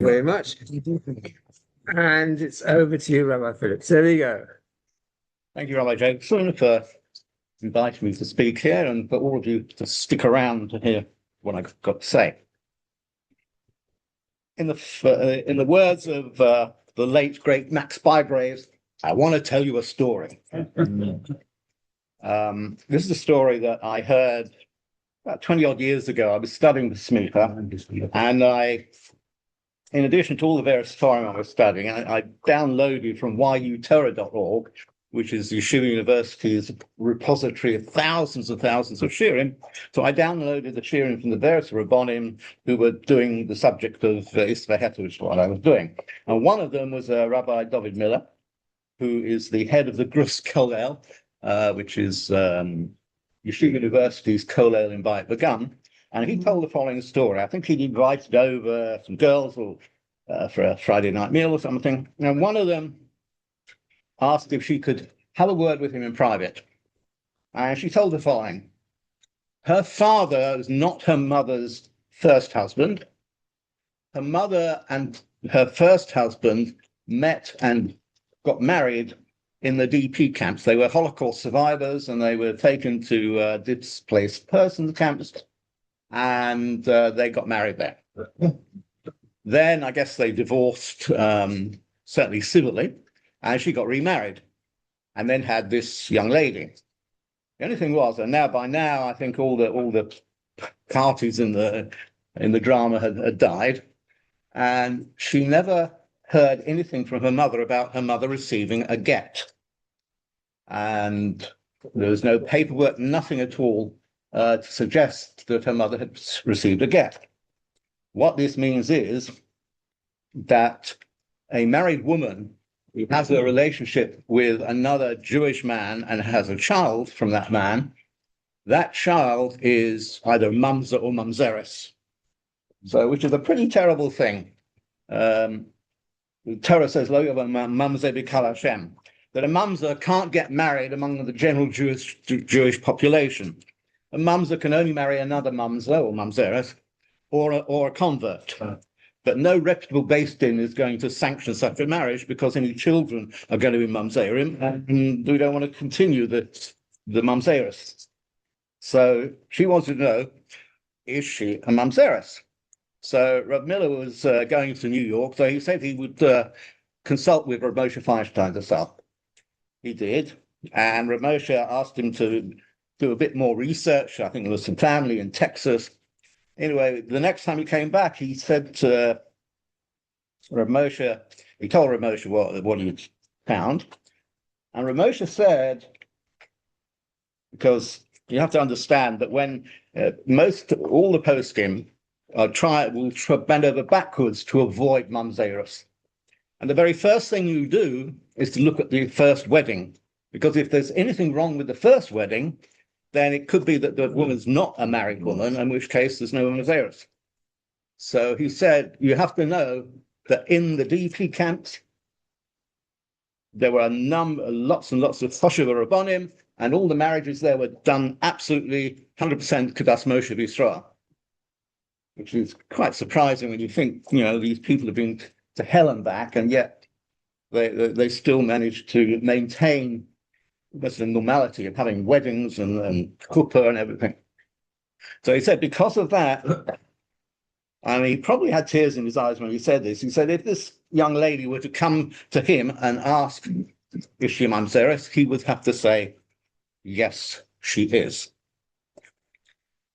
Very much. And it's over to you, Rabbi Phillips. There we go. Thank you, Rabbi Jackson, for inviting me to speak here and for all of you to stick around to hear what I've got to say. In the words of the late, great Max Bygraves, I want to tell you a story. This is a story that I heard about 20 odd years ago. I was studying the Smicha, and in addition to all the various forum I was studying, I downloaded from yutorah.org, which is Yeshiva University's repository of thousands and thousands of shirim. So I downloaded the shirim from the various Rabbonim who were doing the subject of Isvaheta, which is what I was doing. And one of them was Rabbi David Miller, who is the head of the Grus Kollel, which is Yeshiva University's Kollel in Bayit Begun. And he told the following story. I think he'd invited over some girls for a Friday night meal or something. And one of them asked if she could have a word with him in private. And she told the following. Her father was not her mother's first husband. Her mother and her first husband met and got married in the DP camps. They were Holocaust survivors and they were taken to displaced persons camps. And they got married there. Then I guess they divorced, certainly civilly, and she got remarried and then had this young lady. The only thing was, and by now I think all the parties in the drama had died, and she never heard anything from her mother about her mother receiving a get. And there was no paperwork, nothing at all to suggest that her mother had received a get. What this means is that a married woman who has a relationship with another Jewish man and has a child from that man, that child is either mamzer or mamzeres. So, which is a pretty terrible thing. The Torah says, "Lo yavam mamzer b'kal Hashem," that a mamzer can't get married among the general Jewish population. A mamzer can only marry another mamzer or mamzeres or a convert. But no reputable Beis Din is going to sanction such a marriage because any children are going to be mamzerim, and we don't want to continue the mamzeres. So she wanted to know, is she a mamzeres? So Rabbi Miller was going to New York, so he said he would consult with Rav Moshe Feinstein herself. He did, and Rav Moshe asked him to do a bit more research. I think there was some family in Texas. Anyway, the next time he came back, he said to Rav Moshe, he told Rav Moshe what he'd found. And Rav Moshe said, because you have to understand that when all the poskim will bend over backwards to avoid mamzerus. And the very first thing you do is to look at the first wedding, because if there's anything wrong with the first wedding, then it could be that the woman's not a married woman, in which case there's no mamzeres. So he said, you have to know that in the DP camps, there were lots and lots of Choshev Rabbonim, and all the marriages there were done absolutely 100% Kedas Moshe Yisrael, which is quite surprising when you think, these people have been to hell and back, and yet they still managed to maintain the normality of having weddings and kuppah and everything. So he said, because of that, and he probably had tears in his eyes when he said this, he said, if this young lady were to come to him and ask, is she mamzeres, he would have to say, yes, she is.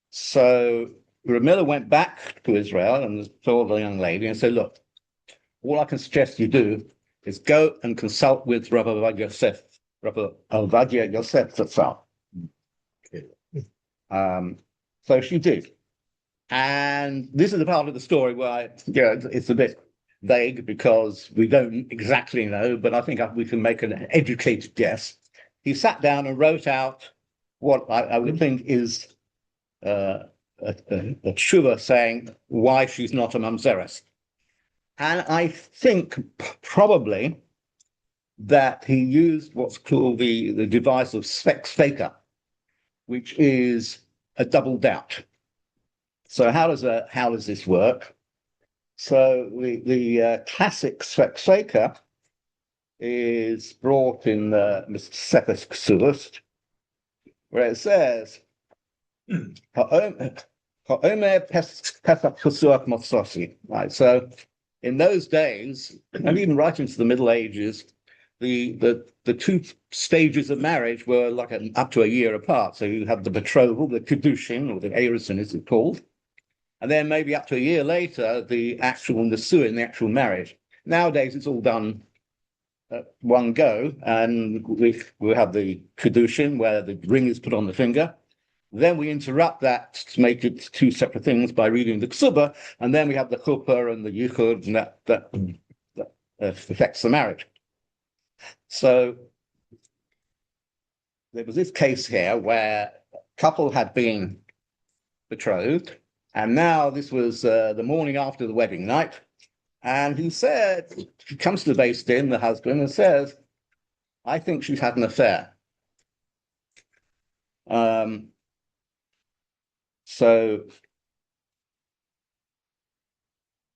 So Rav Miller went back to Israel and saw the young lady and said, look, all I can suggest you do is go and consult with Rabbi Yosef, Rabbi Ovadia Yosef Zatzal. So she did. And this is the part of the story where it's a bit vague because we don't exactly know, but I think we can make an educated guess. He sat down and wrote out what I would think is a tshuva saying why she's not a mamzeres. And I think probably that he used what's called the device of sveka, which is a double doubt. So how does this work? So the classic Svek is brought in Mr. Cephas Ksuvast, where it says, Ha'omer Pesach Chasuach Motsosi. Right. So in those days, and even right into the Middle Ages, the two stages of marriage were like up to a year apart. So you have the betrothal, the kedushin, or the erusin, as it's called, and then maybe up to a year later, the actual nisuin, the actual marriage. Nowadays, it's all done at one go, and we have the kedushin, where the ring is put on the finger. Then we interrupt that to make it two separate things by reading the ksuba, and then we have the chuppah and the yichud, and that affects the marriage. So there was this case here where a couple had been betrothed, and now this was the morning after the wedding night, and he comes to the Beis Din, the husband, and says, I think she's had an affair. So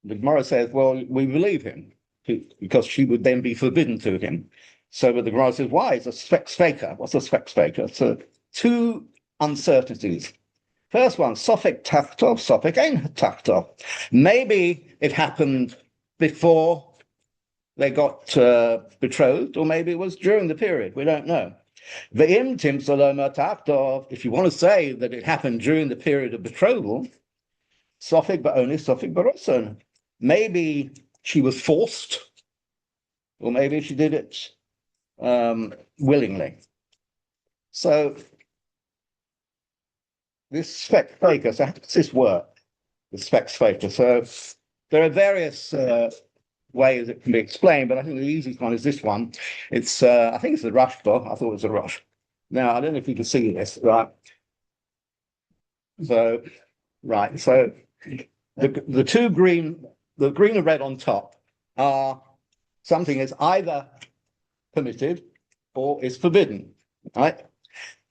the Gemara says, well, we believe him, because she would then be forbidden to him. So the Gemara says, why? It's a svek. What's a svek? So two uncertainties. First one, sofek tachtov, sofek ein tachtov. Maybe it happened before they got betrothed, or maybe it was during the period. We don't know. Ve'im tim saloma tachtov. If you want to say that it happened during the period of betrothal, sofek ba'oni, sofek baroson. Maybe she was forced, or maybe she did it willingly. So this svek, so how does this work? The svek. So there are various ways it can be explained, but I think the easiest one is this one. It's I think it's the Rashba. I thought it was a Rosh. Now I don't know if you can see this, right? So the two green, the green and red on top are something is either permitted or is forbidden, right?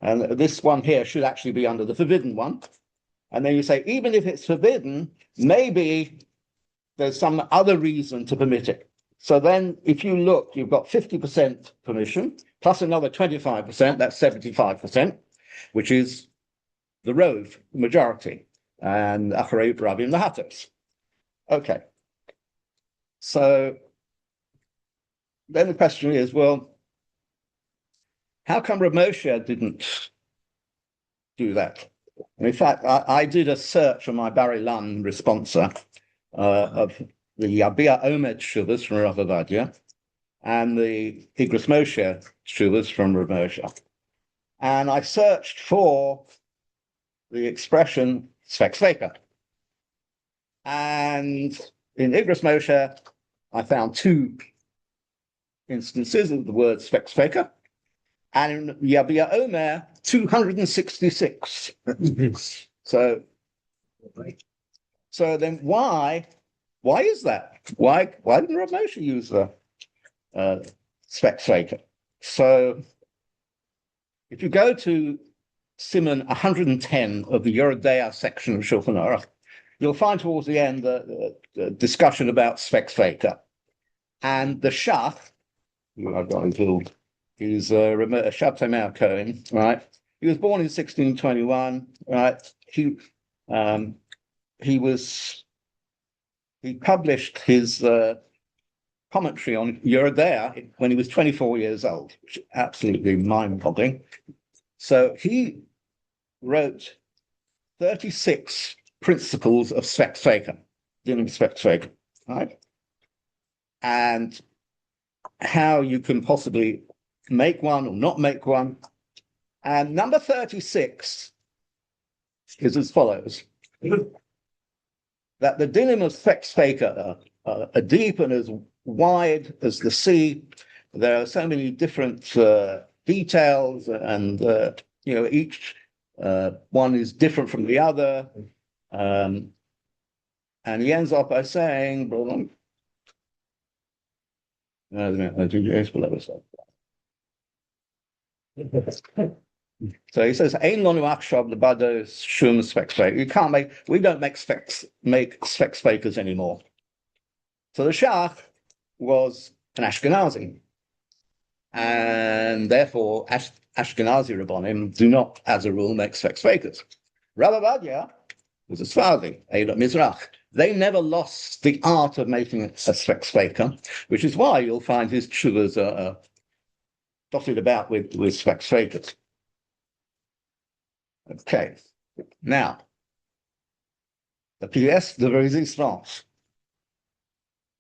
And this one here should actually be under the forbidden one. And then you say, even if it's forbidden, maybe there's some other reason to permit it. So then if you look, you've got 50% permission, plus another 25%, that's 75%, which is the rove, the majority, and Acharei Rabbi and the Hatos. Okay. So then the question is, well, how come Rav Moshe didn't do that? And in fact, I did a search on my Bar Ilan responsa of the Yabia Omed Shuvas from Rav Avadia and the Igros Moshe Shuvas from Rav Moshe. And I searched for the expression svek. And in Igros Moshe, I found two instances of the word svek. And in Yabia Omer, 266. So then why is that? Why didn't Rav Moshe use the svek? So if you go to Siman 110 of the Yoredea section of Shulchan Aruch, you'll find towards the end the discussion about svek. And the Shach, who I've got his little, he's Shabtai Meir Cohen, right? He was born in 1621, right? He published his commentary on Yoredea when he was 24 years old, which is absolutely mind-boggling. So he wrote 36 principles of svek, dealing with svek, right? And how you can possibly make one or not make one. And number 36 is as follows: that the dinim of svek are deep and as wide as the sea. There are so many different details, and each one is different from the other. And he ends up by saying, so he says, "Ein lonu achshav lebado shum svek." We don't make svek fakers anymore. So the Shach was an Ashkenazi, and therefore Ashkenazi Rabbonim do not, as a rule, make Sfek Sveikas. Rabbi Badia was a Sephardi, Eilat Mizrach. They never lost the art of making a Sfek Sveika, which is why you'll find his tshuvas are dotted about with Sfek Sveikas. Okay, now, the pièce de résistance.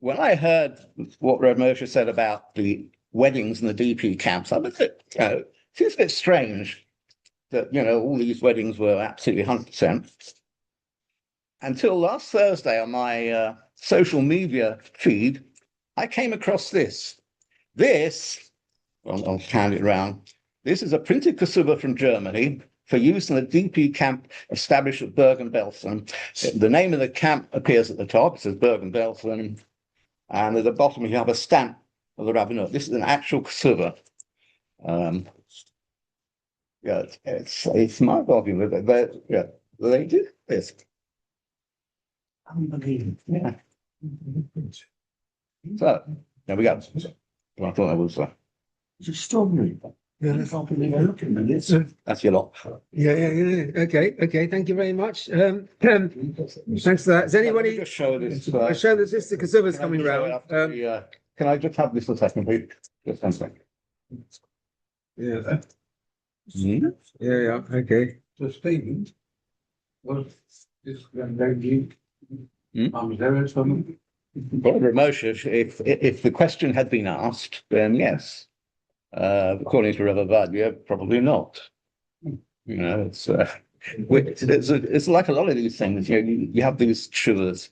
When I heard what Reb Moshe said about the weddings in the DP camps, I was, it seems a bit strange that, all these weddings were absolutely 100%. Until last Thursday on my social media feed, I came across this. I'll hand it around. This is a printed kasuba from Germany for use in the DP camp established at Bergen-Belsen. The name of the camp appears at the top. It says Bergen-Belsen. And at the bottom, you have a stamp of the rabbinut. This is an actual kasuba. It's mind-boggling. They did this. Yeah. So, there we go. I thought that was... It's extraordinary. Yeah. I can't believe I'm looking at this. That's your lot. Yeah. Okay. Thank you very much. Thanks for that. Does anybody Just show this. show that this the Kasuba's coming round? Can I just have this a second, please? Just one second. Yeah. Yeah. Okay. So Stephen, was this going Well, Moshe, if the question had been asked, then yes. According to Rabbi Vadia, probably not. It's like a lot of these things. You have these tshuvas.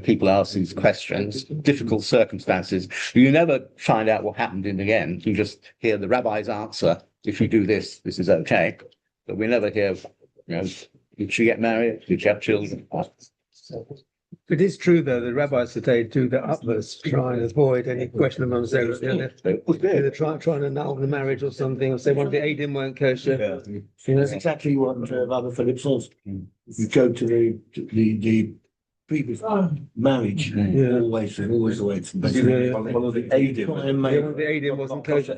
People ask these questions, difficult circumstances. You never find out what happened in the end. You just hear the rabbi's answer. If you do this, this is okay. But we never hear, did she get married? Did she have children? It is true, though, the rabbis today do the utmost to try and avoid any question of mamzeret. They're trying to annul the marriage or something, or say one of the Adim weren't kosher. That's exactly what Rabbi Phillips says. If you go to the previous marriage, always the way to one of the Adim. One of the Adim wasn't kosher.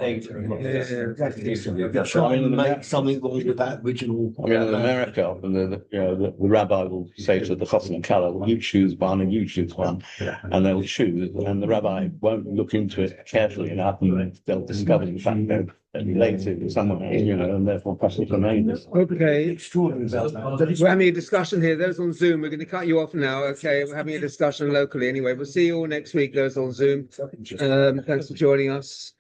Try and make something wrong with that original. In America, the rabbi will say to the chassan and kala, well, you choose one and you choose one, and they'll choose, and the rabbi won't look into it carefully enough, and they'll discover the fact that they're related to someone, and therefore possibly remain. Okay. Extraordinary about that. We're having a discussion here. Those on Zoom, we're going to cut you off now. Okay, we're having a discussion locally anyway. We'll see you all next week, those on Zoom. Thanks for joining us.